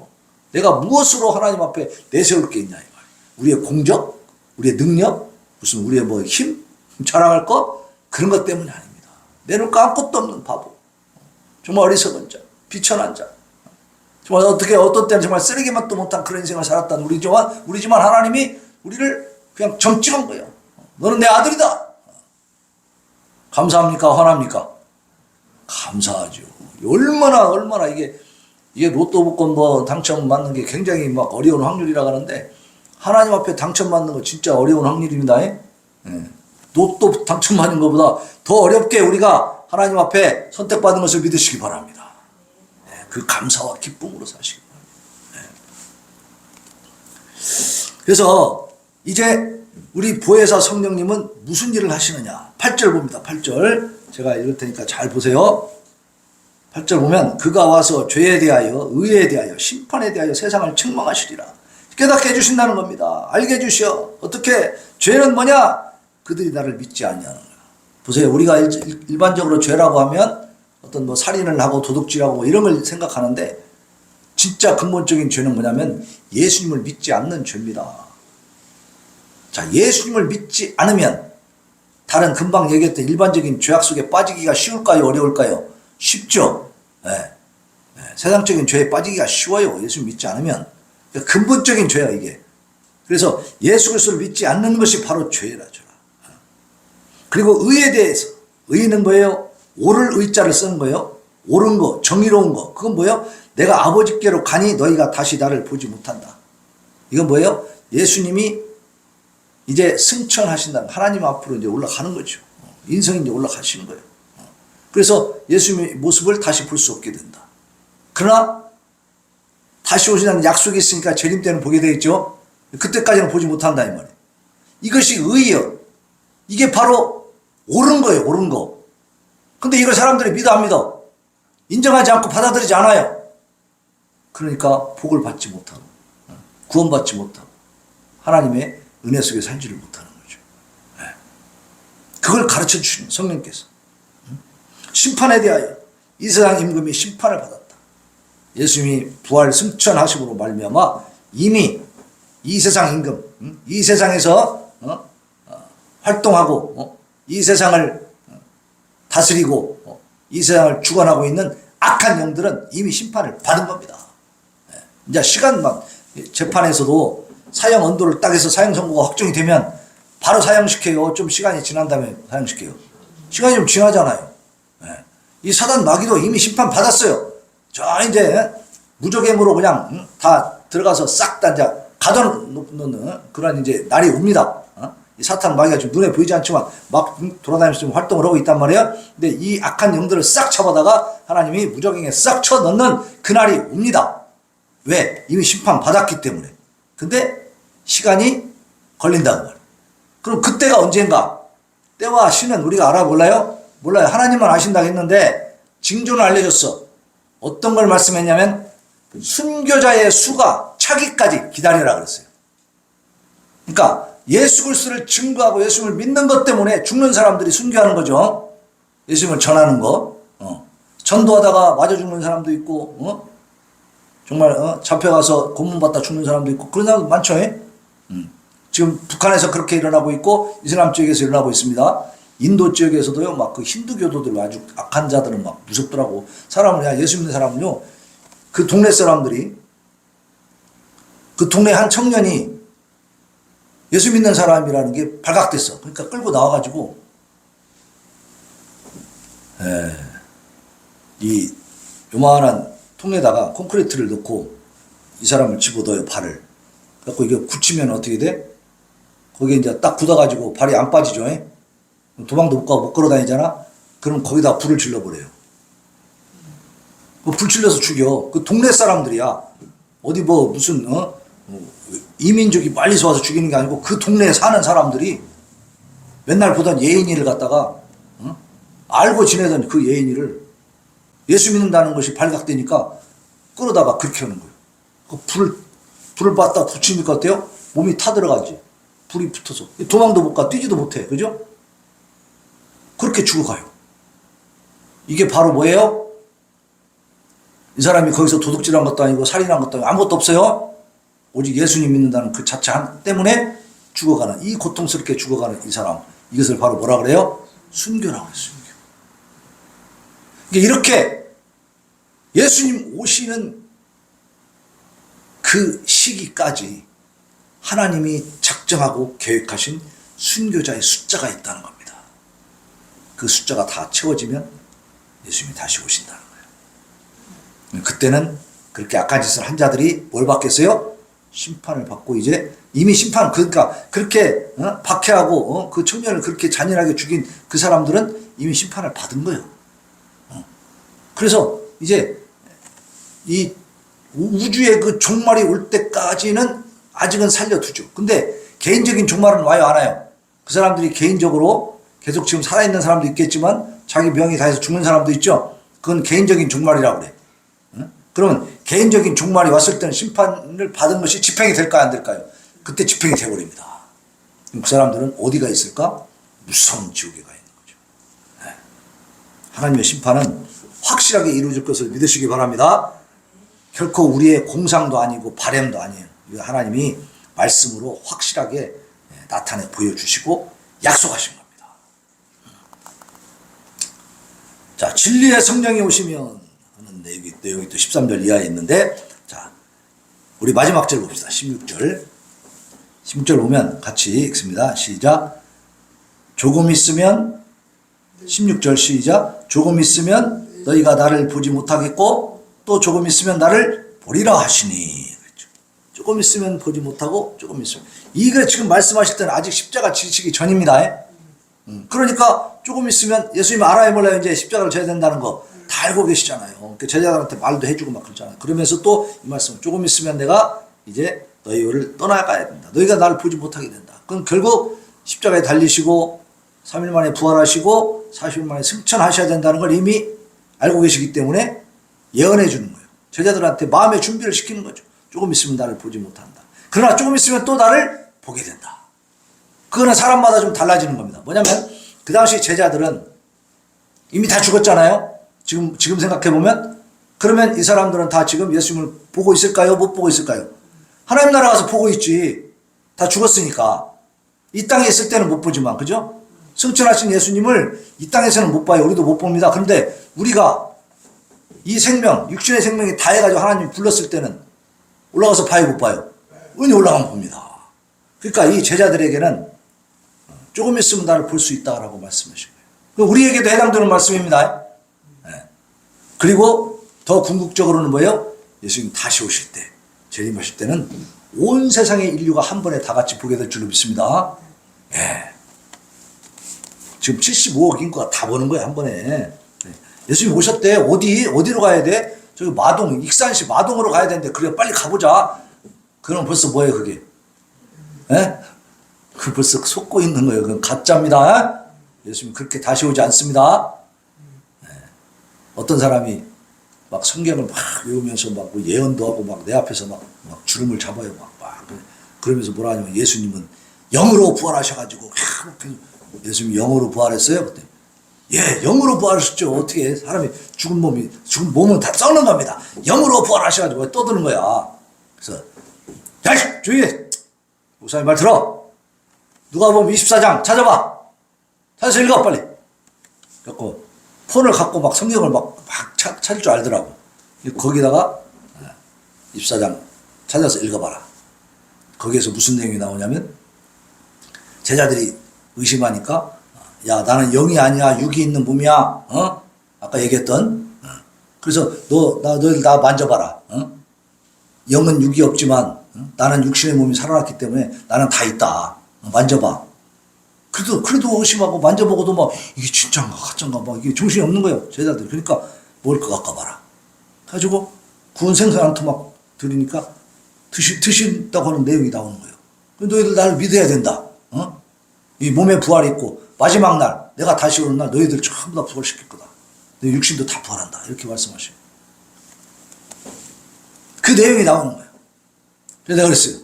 내가 무엇으로 하나님 앞에 내세울 게 있냐 이 말이에요. 우리의 공적, 우리의 능력, 무슨 우리의 뭐 힘, 자랑할 것, 그런 것 때문이 아닙니다. 내놓을 거 아무것도 없는 바보. 정말 어리석은 자, 비천한 자. 정말 어떤 때는 정말 쓰레기 맛도 못한 그런 인생을 살았다는 우리지만 하나님이 우리를 그냥 점 찍은 거예요. 너는 내 아들이다. 감사합니까? 화납니까? 감사하죠. 얼마나 이게 로또 복권 뭐 당첨 맞는 게 굉장히 막 어려운 확률이라고 하는데, 하나님 앞에 당첨 맞는 거 진짜 어려운 확률입니다. 예? 로또 당첨 맞는 것보다 더 어렵게 우리가 하나님 앞에 선택받은 것을 믿으시기 바랍니다. 그 감사와 기쁨으로 사시기 바랍니다. 그래서 이제 우리 보혜사 성령님은 무슨 일을 하시느냐. 8절 봅니다. 8절. 제가 읽을 테니까 잘 보세요. 8절 보면 그가 와서 죄에 대하여 의에 대하여 심판에 대하여 세상을 책망하시리라. 깨닫게 해주신다는 겁니다. 알게 해주시어. 어떻게? 죄는 뭐냐? 그들이 나를 믿지 아니하는 거야. 보세요. 우리가 일반적으로 죄라고 하면 어떤 뭐 살인을 하고 도둑질하고 뭐 이런 걸 생각하는데, 진짜 근본적인 죄는 뭐냐면 예수님을 믿지 않는 죄입니다. 자, 예수님을 믿지 않으면 다른 금방 얘기했던 일반적인 죄악 속에 빠지기가 쉬울까요? 어려울까요? 쉽죠. 세상적인 죄에 빠지기가 쉬워요. 예수 믿지 않으면. 근본적인 죄야 이게. 그래서 예수 그리스도를 믿지 않는 것이 바로 죄라. 그리고 의에 대해서, 의는 뭐예요? 옳을 의자를 쓰는 거예요. 옳은 거, 정의로운 거. 그건 뭐예요? 내가 아버지께로 가니 너희가 다시 나를 보지 못한다. 이건 뭐예요? 예수님이 이제 승천하신다. 하나님 앞으로 이제 올라가는 거죠. 인성이 이제 올라가시는 거예요. 그래서 예수님의 모습을 다시 볼 수 없게 된다. 그러나 다시 오신다는 약속이 있으니까 재림 때는 보게 되겠죠. 그때까지는 보지 못한다 이 말이에요. 이것이 의예요. 이게 바로 옳은 거예요. 옳은 거. 근데 이걸 사람들이 믿어 안 믿어? 인정하지 않고 받아들이지 않아요. 그러니까 복을 받지 못하고 구원받지 못하고 하나님의 은혜 속에 살지를 못하는 거죠. 그걸 가르쳐 주신 성령께서 심판에 대하여 이 세상 임금이 심판을 받았다. 예수님이 부활 승천하심으로 말미암아 이미 이 세상 임금, 이 세상에서 활동하고 이 세상을 다스리고 이 세상을 주관하고 있는 악한 영들은 이미 심판을 받은 겁니다. 이제 시간만 재판에서도 사형 언도를 딱 해서 사형 선고가 확정이 되면 바로 사형시켜요. 좀 시간이 지난 다음에 사형시켜요. 시간이 좀 지나잖아요. 이 사단 마귀도 이미 심판 받았어요. 저 이제 무적행으로 그냥 다 들어가서 싹 다 이제 가둬놓는 그런 이제 날이 옵니다. 이 사탄 마귀가 지금 눈에 보이지 않지만 막 돌아다니면서 좀 활동을 하고 있단 말이에요. 근데 이 악한 영들을 싹 잡아다가 하나님이 무적행에 싹 쳐넣는 그날이 옵니다. 왜? 이미 심판 받았기 때문에. 근데 시간이 걸린다는 말이에요. 그럼 그때가 언젠가? 때와 시는 우리가 알아 몰라요? 몰라요. 하나님만 아신다고 했는데 징조는 알려줬어. 어떤 걸 말씀했냐면 순교자의 수가 차기까지 기다리라 그랬어요. 그러니까 예수 그리스도를 증거하고 예수를 믿는 것 때문에 죽는 사람들이 순교하는 거죠. 예수님을 전하는 거. 전도하다가 맞아 죽는 사람도 있고 정말 잡혀가서 고문받다 죽는 사람도 있고 그런 사람도 많죠. 지금 북한에서 그렇게 일어나고 있고 이슬람 지역에서 일어나고 있습니다. 인도 지역에서도요, 막 그 힌두교도들 아주 악한 자들은 막 무섭더라고. 사람을, 야, 예수 믿는 사람은요, 그 동네 사람들이, 그 동네 한 청년이 예수 믿는 사람이라는 게 발각됐어. 그러니까 끌고 나와가지고, 이 요만한 통에다가 콘크리트를 넣고 이 사람을 집어넣어요, 발을. 그래갖고 이게 굳히면 어떻게 돼? 거기에 이제 딱 굳어가지고 발이 안 빠지죠. 도망도 못 가고 못 걸어 다니잖아? 그럼 거기다 불을 질러버려요. 불 질러서 죽여. 그 동네 사람들이야. 어디 뭐 무슨, 이민족이 멀리서 와서 죽이는 게 아니고 그 동네에 사는 사람들이 맨날 보던 예인이를 갖다가, 알고 지내던 그 예인이를 예수 믿는다는 것이 발각되니까 끌어다가 그렇게 하는 거예요. 그 불을 받다 붙이니까 어때요? 몸이 타들어가지. 불이 붙어서. 도망도 못 가, 뛰지도 못해. 그죠? 그렇게 죽어가요. 이게 바로 뭐예요? 이 사람이 거기서 도둑질한 것도 아니고 살인한 것도 아니고 아무것도 없어요. 오직 예수님 믿는다는 그 자체 때문에 죽어가는, 이 고통스럽게 죽어가는 이 사람. 이것을 바로 뭐라 그래요? 순교라고 해요. 순교. 이렇게 예수님 오시는 그 시기까지 하나님이 작정하고 계획하신 순교자의 숫자가 있다는 겁니다. 그 숫자가 다 채워지면 예수님이 다시 오신다는 거예요. 그때는 그렇게 악한 짓을 한 자들이 뭘 받겠어요? 심판을 받고 이제 이미 심판, 그러니까 그렇게 박해하고 그 청년을 그렇게 잔인하게 죽인 그 사람들은 이미 심판을 받은 거예요. 그래서 이제 이 우주의 그 종말이 올 때까지는 아직은 살려두죠. 근데 개인적인 종말은 와요, 안 와요? 그 사람들이 개인적으로 계속 지금 살아있는 사람도 있겠지만 자기 명이 다해서 죽는 사람도 있죠. 그건 개인적인 종말이라고 그래. 그러면 개인적인 종말이 왔을 때는 심판을 받은 것이 집행이 될까요, 안 될까요? 그때 집행이 돼버립니다. 그 사람들은 어디가 있을까? 무서운 지옥에 가 있는 거죠. 하나님의 심판은 확실하게 이루어질 것을 믿으시기 바랍니다. 결코 우리의 공상도 아니고 바램도 아니에요. 하나님이 말씀으로 확실하게 나타내 보여주시고 약속하신 겁니다. 자, 진리의 성령이 오시면 하는 내용이 또 13절 이하에 있는데, 자, 우리 마지막 절 봅시다. 16절. 16절 보면 같이 읽습니다. 시작. 조금 있으면, 16절 시작. 조금 있으면 너희가 나를 보지 못하겠고, 또 조금 있으면 나를 보리라 하시니. 그렇죠. 조금 있으면 보지 못하고, 조금 있으면. 이게 지금 말씀하실 때는 아직 십자가 지시기 전입니다. 그러니까 조금 있으면 예수님 알아야 몰라요. 이제 십자가를 져야 된다는 거 다 알고 계시잖아요. 그 제자들한테 말도 해주고 막 그러잖아요. 그러면서 또 이 말씀, 조금 있으면 내가 이제 너희를 떠나가야 된다. 너희가 나를 보지 못하게 된다. 그럼 결국 십자가에 달리시고 3일 만에 부활하시고 40일 만에 승천하셔야 된다는 걸 이미 알고 계시기 때문에 예언해 주는 거예요. 제자들한테 마음의 준비를 시키는 거죠. 조금 있으면 나를 보지 못한다. 그러나 조금 있으면 또 나를 보게 된다. 그거는 사람마다 좀 달라지는 겁니다. 뭐냐면 그 당시 제자들은 이미 다 죽었잖아요. 지금 생각해보면, 그러면 이 사람들은 다 지금 예수님을 보고 있을까요? 못 보고 있을까요? 하나님 나라 가서 보고 있지. 다 죽었으니까. 이 땅에 있을 때는 못 보지만, 그죠? 승천하신 예수님을 이 땅에서는 못 봐요. 우리도 못 봅니다. 그런데 우리가 이 생명, 육신의 생명이 다 해가지고 하나님이 불렀을 때는 올라가서 봐요, 못 봐요? 은히 올라가면 봅니다. 그러니까 이 제자들에게는 조금 있으면 나를 볼 수 있다라고 말씀하신 거예요. 우리에게도 해당되는 말씀입니다. 그리고 더 궁극적으로는 뭐예요? 예수님 다시 오실 때, 재림하실 때는 온 세상의 인류가 한 번에 다 같이 보게 될 줄로 믿습니다. 예. 지금 75억 인구가 다 보는 거예요, 한 번에. 예수님 오셨대. 어디로 가야 돼? 저기 마동, 익산시 마동으로 가야 되는데, 그래, 빨리 가보자. 그럼 벌써 뭐예요, 그게? 예? 그 벌써 속고 있는 거예요. 그건 가짜입니다. 예수님 그렇게 다시 오지 않습니다. 어떤 사람이 막 성경을 막 외우면서 막 예언도 하고 막 내 앞에서 막 주름을 잡아요. 그러면서 뭐라 하냐면 예수님은 영으로 부활하셔가지고, 예수님이 영으로 부활했어요? 그때. 예, 영으로 부활하셨죠. 어떻게 사람이 죽은 몸은 다 썩는 겁니다. 영으로 부활하셔가지고 떠드는 거야. 그래서, 야, 조용히 목사님 말 들어. 누가복음 24장 찾아봐. 찾아서 읽어, 빨리. 그래갖고, 폰을 갖고 막 성경을 막 찾을 줄 알더라고. 거기다가 24장 찾아서 읽어봐라. 거기에서 무슨 내용이 나오냐면, 제자들이 의심하니까, 야, 나는 영이 아니야. 육이 있는 몸이야. 아까 얘기했던. 그래서 너희들 나 만져봐라. 영은 육이 없지만, 나는 육신의 몸이 살아났기 때문에 나는 다 있다. 만져봐. 그래도 의심하고 만져보고도 막 이게 진짜인가 가짜인가 막 이게 정신이 없는 거예요, 제자들. 그러니까 먹을 거 깎아봐라. 가지고 구운 생선 한 토막 드리니까 드신다고 하는 내용이 나오는 거예요. 너희들 나를 믿어야 된다. 이 몸에 부활이 있고 마지막 날 내가 다시 오는 날 너희들 전부 다 부활시킬 거다. 내 육신도 다 부활한다. 이렇게 말씀하셔요. 그 내용이 나오는 거예요. 그래서 내가 그랬어요.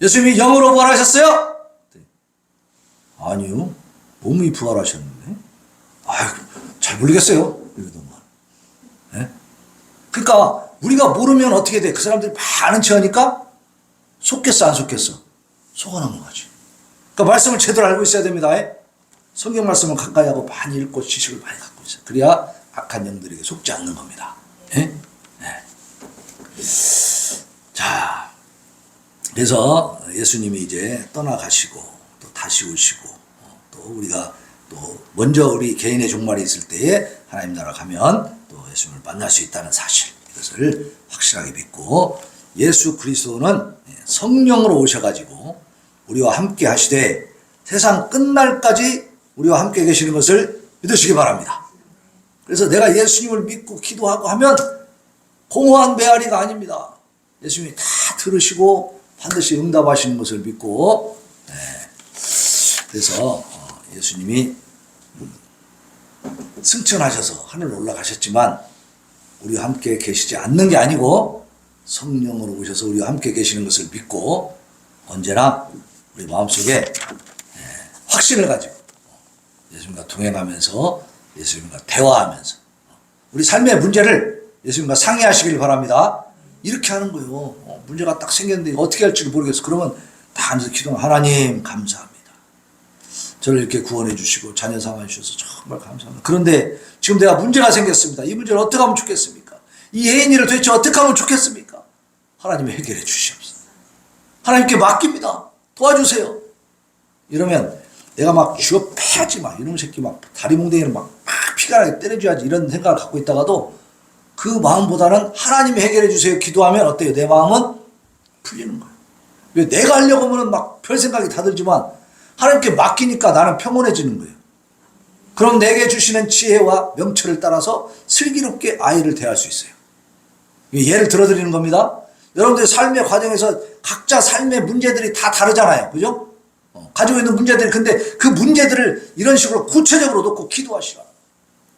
예수님이 영으로 부활하셨어요? 아니요. 몸이 부활하셨는데. 잘 모르겠어요. 이러더만. 네? 그러니까 우리가 모르면 어떻게 돼? 그 사람들이 많은 체하니까 속겠어, 안 속겠어? 속아놓는 거지. 그러니까 말씀을 제대로 알고 있어야 됩니다. 성경 말씀을 가까이 하고 많이 읽고 지식을 많이 갖고 있어요. 그래야 악한 영들에게 속지 않는 겁니다. 네? 자, 그래서 예수님이 이제 떠나가시고 또 다시 오시고 또 우리가 또 먼저 우리 개인의 종말이 있을 때에 하나님 나라 가면 또 예수님을 만날 수 있다는 사실, 이것을 확실하게 믿고, 예수 그리스도는 성령으로 오셔가지고 우리와 함께 하시되 세상 끝날까지 우리와 함께 계시는 것을 믿으시기 바랍니다. 그래서 내가 예수님을 믿고 기도하고 하면 공허한 메아리가 아닙니다. 예수님이 다 들으시고 반드시 응답하시는 것을 믿고, 그래서 예수님이 승천하셔서 하늘로 올라가셨지만 우리와 함께 계시지 않는 게 아니고 성령으로 오셔서 우리와 함께 계시는 것을 믿고 언제나 우리 마음속에 확신을 가지고 예수님과 동행하면서 예수님과 대화하면서 우리 삶의 문제를 예수님과 상의하시길 바랍니다. 이렇게 하는 거예요. 문제가 딱 생겼는데 어떻게 할지 모르겠어. 그러면 다 앉아서 기도하면, 하나님 감사합니다. 저를 이렇게 구원해 주시고 자녀 삼아 주셔서 정말 감사합니다. 그런데 지금 내가 문제가 생겼습니다. 이 문제를 어떻게 하면 좋겠습니까? 이 혜인이를 도대체 어떻게 하면 좋겠습니까? 하나님이 해결해 주시옵소서. 하나님께 맡깁니다. 도와주세요. 이러면 내가 막 쥐어 패야지, 막 이놈 새끼 막 다리 몽댕이를 막 피가 나게 때려줘야지, 이런 생각을 갖고 있다가도 그 마음보다는 하나님이 해결해 주세요 기도하면 어때요? 내 마음은 풀리는 거예요. 왜 내가 하려고 하면 막 별 생각이 다 들지만 하나님께 맡기니까 나는 평온해지는 거예요. 그럼 내게 주시는 지혜와 명철을 따라서 슬기롭게 아이를 대할 수 있어요. 예를 들어드리는 겁니다. 여러분들의 삶의 과정에서 각자 삶의 문제들이 다 다르잖아요. 그죠? 가지고 있는 문제들이, 근데 그 문제들을 이런 식으로 구체적으로 놓고 기도하시라.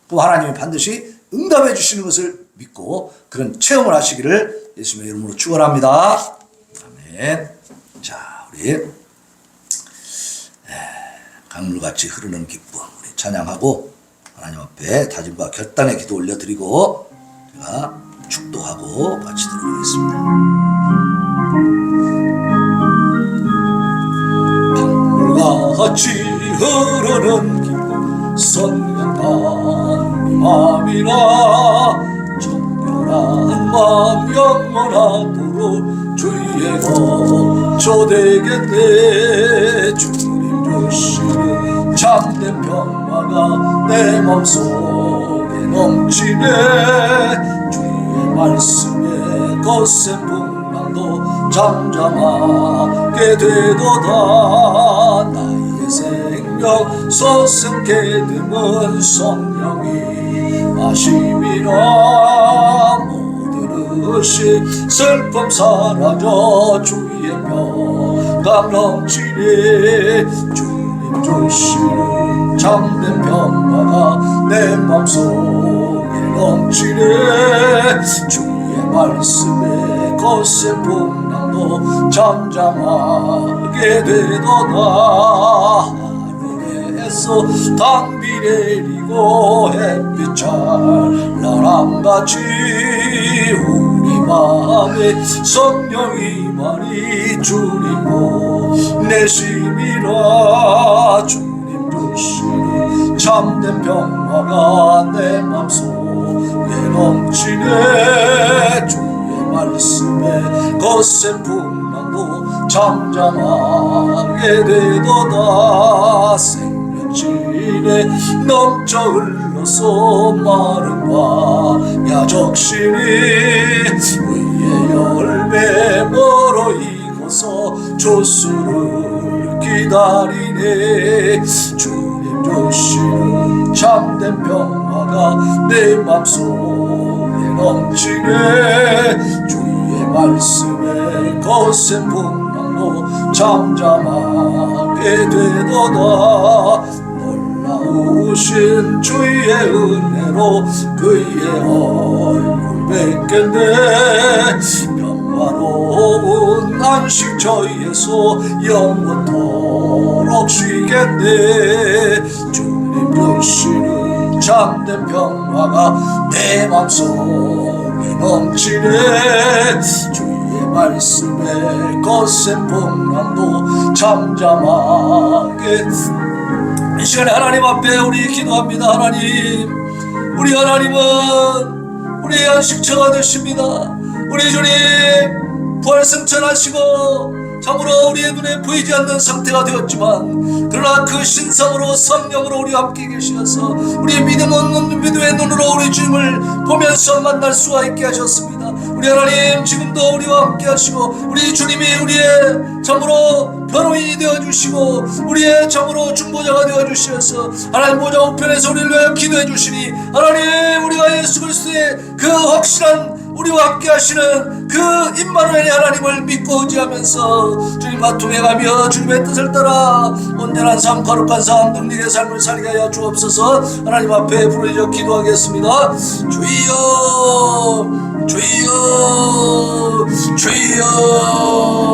그럼 하나님이 반드시 응답해 주시는 것을 믿고 그런 체험을 하시기를 예수님의 이름으로 축원합니다. 아멘. 자, 우리 강물같이 흐르는 기쁨, 우리 찬양하고 하나님 앞에 다짐과 결단의 기도 올려드리고 제가 축도하고 마치도록 하겠습니다. 강물같이 흐르는 기쁨, 선명한 마음이라 정결한 마음 영원하도록 주의 거처되겠네. 주님 주시는 참된 평화가 내 맘속에 넘치네. 주의 말씀에 거센 풍랑도 잠잠하게 되도다. 나의 생명 서슴게 듬은 성령이 마심이라. 모든 의식 슬픔 사라져 주의 평강 넘치네. 주님 주시는 참된 평화가 내 맘속에 넘치네. 주의 말씀에 거센 풍랑도 잠잠하게 되도다. 하늘에서 단비 내리고 햇빛 찬란함같이 우리 마음에 성령이 많이 주님 보내심이라. 주님 주시는 참된 평화가 내 맘속에 넘치네. 주의 말씀에 거센 풍랑도 잠잠하게 되도다. 생명진에 넘쳐 흘러서 마른 광야 적신이 의의 열매 멀어 익어서 조수를 기다리네. 주님 주시는 참된 평화가 내 맘속에 넘치네. 주의 말씀에 거센 풍랑도 잠잠하게 되도다. 놀라우신 주의 은혜로 그의 얼굴 뵙겠네. 평화로운 안식 저에서 영원토록 쉬겠네. 주님 주시는 참된 평화가 내 맘속에 넘치네. 주의 말씀에 거센 풍랑도 잠잠하게. 이 시간에 하나님 앞에 우리 기도합니다. 하나님, 우리 하나님은 우리의 안식처가 되십니다. 우리 주님 부활 승천하시고 참으로 우리의 눈에 보이지 않는 상태가 되었지만 그러나 그 신성으로 성령으로 우리 함께 계시어서 우리의 믿음의 눈으로 우리 주님을 보면서 만날 수가 있게 하셨습니다. 우리 하나님 지금도 우리와 함께 하시고 우리 주님이 우리의 참으로 변호인이 되어주시고 우리의 참으로 중보자가 되어주시어서 하나님 보좌 우편에서 우리를 위하여 기도해 주시니 하나님 우리가 예수 그리스도의 그 확실한 우리와 함께 하시는 그 임마누엘의 하나님을 믿고 의지하면서 주님과 동행하며 주님의 뜻을 따라 온전한 삶, 거룩한 삶, 능력의 삶을 살게 하여 주옵소서. 하나님 앞에 부르짖어 기도하겠습니다. 주여 주여 주여